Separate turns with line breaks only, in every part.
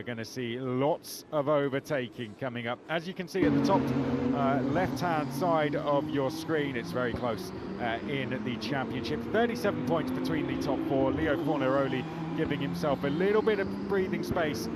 going to see lots of overtaking coming up. As you can see at the top left-hand side of your screen, it's very close in the championship. 37 points between the top four. Leo Fornaroli giving himself a little bit of breathing space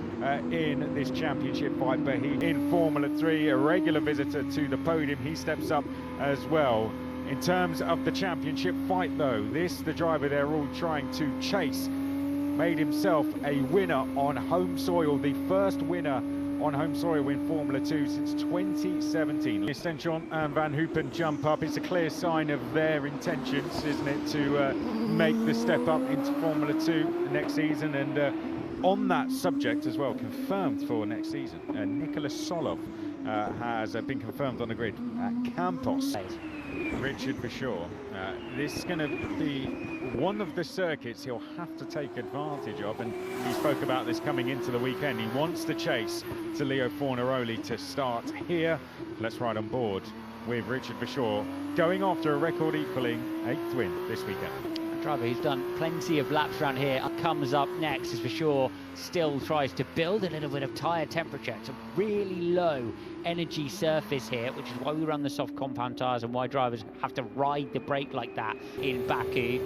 in this championship fight, but he in Formula 3, a regular visitor to the podium, he steps up as well. In terms of the championship fight though, the driver they're all trying to chase, made himself a winner on home soil, the first winner on home soil in Formula 2 since 2017. Stenchon and Van Hoopen jump up. It's a clear sign of their intentions, isn't it, to make the step up into Formula 2 next season. And on that subject as well, confirmed for next season, Nicholas Solov has been confirmed on the grid at Campos. Richard Verschoor. This is going to be one of the circuits he'll have to take advantage of, and he spoke about this coming into the weekend. He wants to chase to Leo Fornaroli to start here. Let's ride on board with Richard Verschoor going after a record equaling 8th win this weekend.
A driver who's done plenty of laps around here comes up next as Verschoor still tries to build a little bit of tyre temperature. It's a really low energy surface here, which is why we run the soft compound tyres and why drivers have to ride the brake like that in Baku.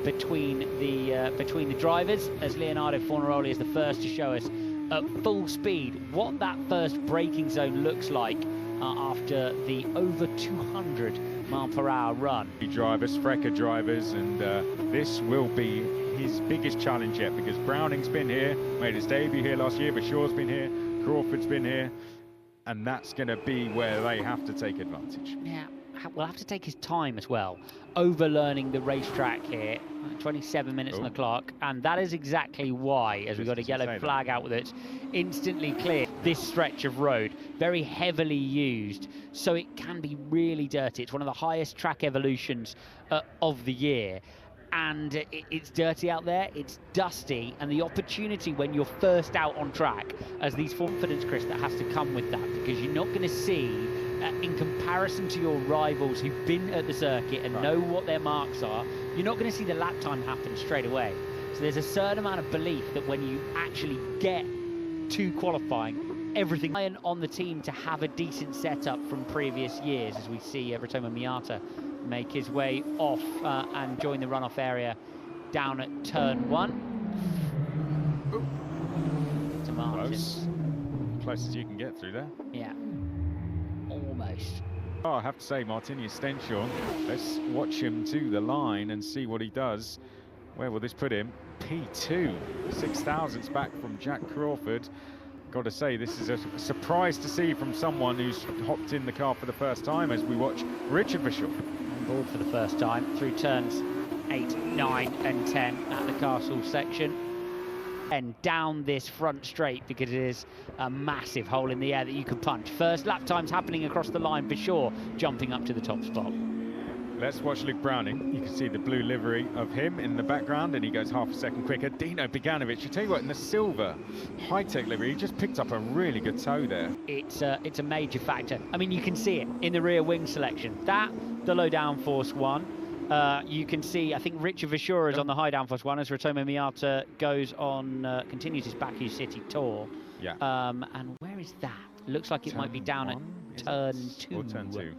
Between the drivers, as Leonardo Fornaroli is the first to show us at full speed what that first braking zone looks like after the over 200-mile-per-hour run.
Drivers, Frecker drivers, and this will be his biggest challenge yet, because Browning's been here, made his debut here last year, Verschoor's been here, Crawford's been here, and that's going to be where they have to take advantage.
Yeah, we'll have to take his time as well, over-learning the racetrack here. 27 minutes on the clock, and that is exactly why, as we got a yellow flag out with it, instantly clear this stretch of road, very heavily used, so it can be really dirty. It's one of the highest track evolutions of the year, and it's dirty out there, it's dusty, and the opportunity when you're first out on track, as these confidence, Chris, that has to come with that, because you're not going to see in comparison to your rivals who've been at the circuit and know what their marks are, you're not going to see the lap time happen straight away. So there's a certain amount of belief that when you actually get to qualifying, everything on the team to have a decent setup from previous years, as we see Ritomo Miata make his way off and join the runoff area down at turn 1. To Martin.
Close as you can get through there.
Yeah. Almost.
Oh, I have to say, Martinius Stenchon, let's watch him to the line and see what he does. Where will this put him? P2, 6,000ths back from Jack Crawford. Got to say, this is a surprise to see from someone who's hopped in the car for the first time, as we watch Richard Verschoor
on board for the first time through turns 8, 9 and 10 at the Castle section. And down this front straight, because it is a massive hole in the air that you can punch. First lap times happening across the line for sure, jumping up to the top spot.
Let's watch Luke Browning. You can see the blue livery of him in the background, and he goes half a second quicker. Dino Beganovic, I tell you what, in the silver high-tech livery, he just picked up a really good toe there.
It's a major factor. I mean, you can see it in the rear wing selection. That, the low downforce one. You can see, I think Richard Verschoor is on the high downforce one, as Ritomo Miata goes on, continues his Baku City tour.
Yeah.
And where is that? Looks like it might be down at turn 2.
Or turn 2.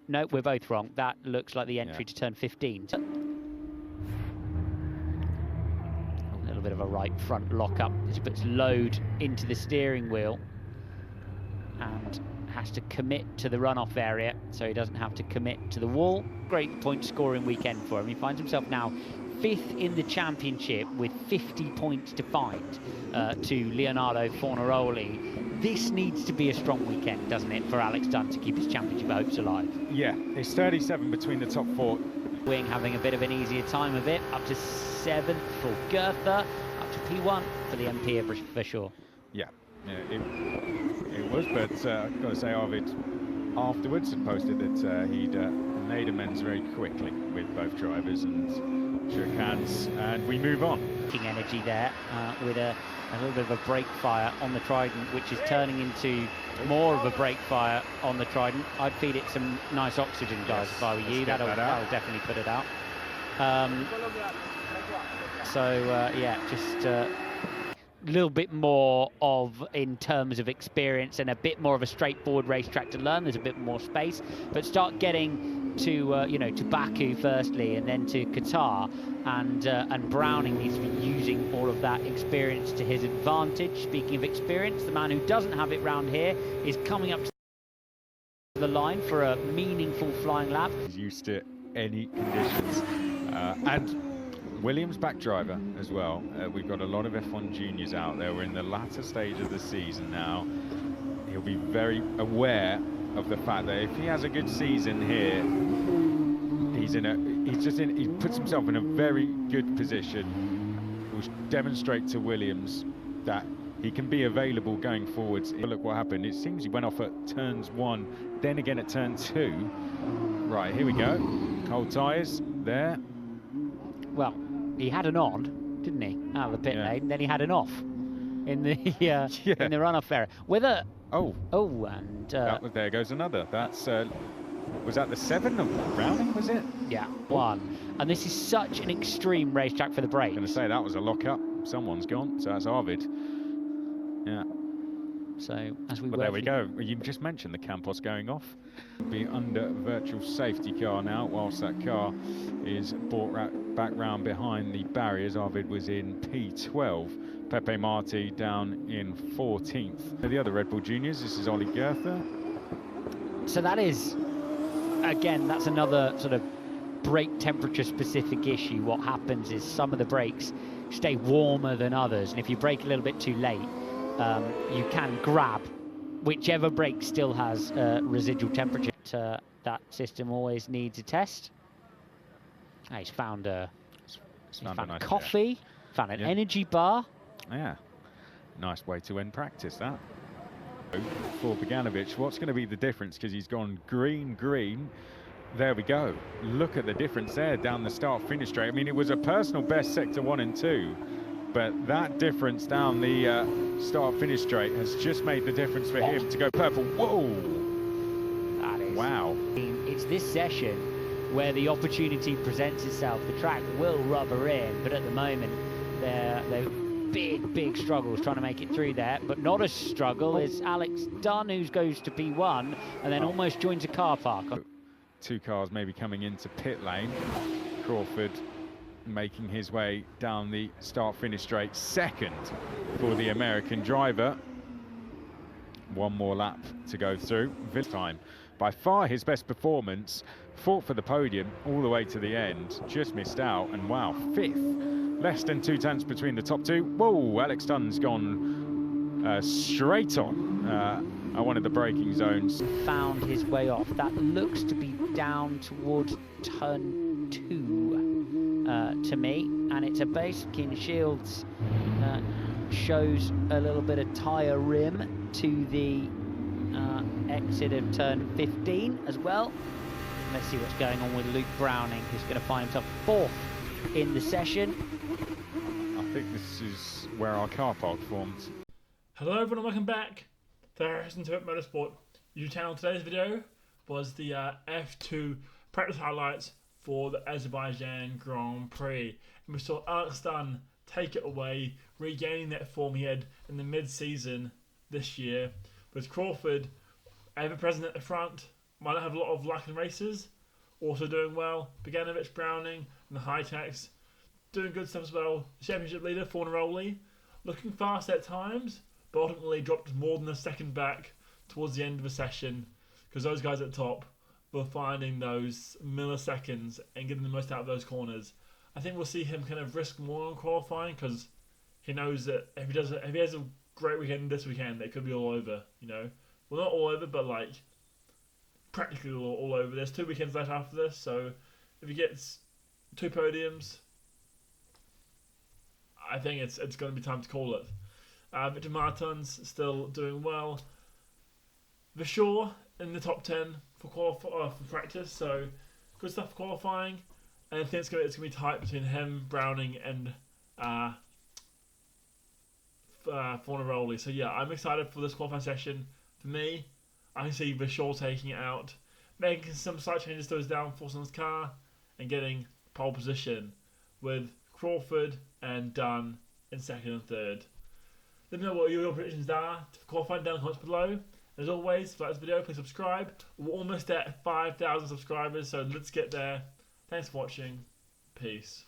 No, we're both wrong. That looks like the entry to turn 15. A little bit of a right front lock-up. This puts load into the steering wheel and has to commit to the runoff area, so he doesn't have to commit to the wall. Great point scoring weekend for him. He finds himself now 5th in the championship with 50 points to find to Leonardo Fornaroli. This needs to be a strong weekend, doesn't it, for Alex Dunn to keep his championship hopes alive?
Yeah, it's 37 between the top 4.
Wing having a bit of an easier time of it, up to 7th for Goethe, up to P1 for the MP of Verschoor.
Yeah, it was, but I've got to say, Arvid afterwards had posted that he'd made amends very quickly with both drivers and shook hands, and we move on.
Energy there with a little bit of a brake fire on the Trident, which is turning into more of a brake fire on the Trident. I'd feed it some nice oxygen, guys, if I were you. That'll definitely put it out. Yeah, just little bit more of, in terms of experience, and a bit more of a straightforward racetrack to learn. There's a bit more space, but start getting to to Baku firstly, and then to Qatar, and Browning needs to be using all of that experience to his advantage. Speaking of experience, the man who doesn't have it round here is coming up to the line for a meaningful flying lap.
He's used to any conditions, and Williams back driver as well. We've got a lot of F1 juniors out there. We're in the latter stage of the season now. He'll be very aware of the fact that if he has a good season here, he puts himself in a very good position. Will demonstrate to Williams that he can be available going forwards. Look what happened. It seems he went off at turns 1, then again at turn 2. Right, here we go. Cold tyres there.
Well, he had an on, didn't he, out of the pit lane? Then he had an off in the in the runoff area. Whether and
there goes another. That's was that the 7 of Browning? Was it?
Yeah, 1. And this is such an extreme racetrack for the brakes.
I'm going to say that was a lock-up. Someone's gone, so that's Arvid. Yeah.
So as we
there we go. You just mentioned the Campos going off. Be under virtual safety car now, whilst that car is brought back round behind the barriers. Arvid was in P12. Pepe Marti down in 14th. The other Red Bull juniors, this is Ollie Goethe.
So that is, again, that's another sort of brake temperature specific issue. What happens is some of the brakes stay warmer than others, and if you brake a little bit too late, you can grab whichever brake still has residual temperature. That system always needs a test. He's found found coffee, found an energy bar.
Yeah, nice way to end practice, that. For Boganovic, what's going to be the difference? Because he's gone green. There we go. Look at the difference there down the start-finish straight. I mean, it was a personal best sector 1 and 2. But that difference down the start-finish straight has just made the difference for him to go purple. Whoa!
That is,
wow.
It's this session where the opportunity presents itself. The track will rubber in, but at the moment, they're big struggles trying to make it through there. But not a struggle is Alex Dunn, who goes to P1 and then almost joins a car park.
2 cars maybe coming into pit lane. Crawford making his way down the start-finish straight, second for the American driver. 1 more lap to go through. This time, by far his best performance, fought for the podium all the way to the end, just missed out, and wow, 5th. Less than 2 tenths between the top 2. Whoa, Alex Dunn's gone straight on at one of the braking zones.
Found his way off. That looks to be down towards turn 2. To me, and it's a basic shields, shows a little bit of tyre rim to the exit of turn 15 as well. Let's see what's going on with Luke Browning, who's going to find himself 4th in the session.
I think this is where our car park formed.
Hello everyone, welcome back to Harrison to It Motorsport YouTube channel. Today's video was the F2 practice highlights for the Azerbaijan Grand Prix, and we saw Alex Dunn take it away, regaining that form he had in the mid-season this year, with Crawford ever present at the front, might not have a lot of luck in races, also doing well. Boganovic, Browning and the high-techs doing good stuff as well. Championship leader Fornaroli looking fast at times, but ultimately dropped more than a second back towards the end of the session, because those guys at the top were finding those milliseconds and getting the most out of those corners. I think we'll see him kind of risk more on qualifying, because he knows that if he has a great weekend this weekend, it could be all over, you know. Well, not all over, but like practically all over. There's 2 weekends left after this, so if he gets 2 podiums, I think it's going to be time to call it. Victor Martin's still doing well. Vishor in the top 10 for practice, so good stuff for qualifying. And I think it's going to be tight between him, Browning, and Fornaroli. So yeah, I'm excited for this qualifying session. For me, I can see Vishor taking it out, making some slight changes to his downforce on his car, and getting pole position with Crawford and Dunn in 2nd and 3rd. Let me know what your predictions are. Find down in the comments below. As always, if you like this video, please subscribe. We're almost at 5,000 subscribers, so let's get there. Thanks for watching. Peace.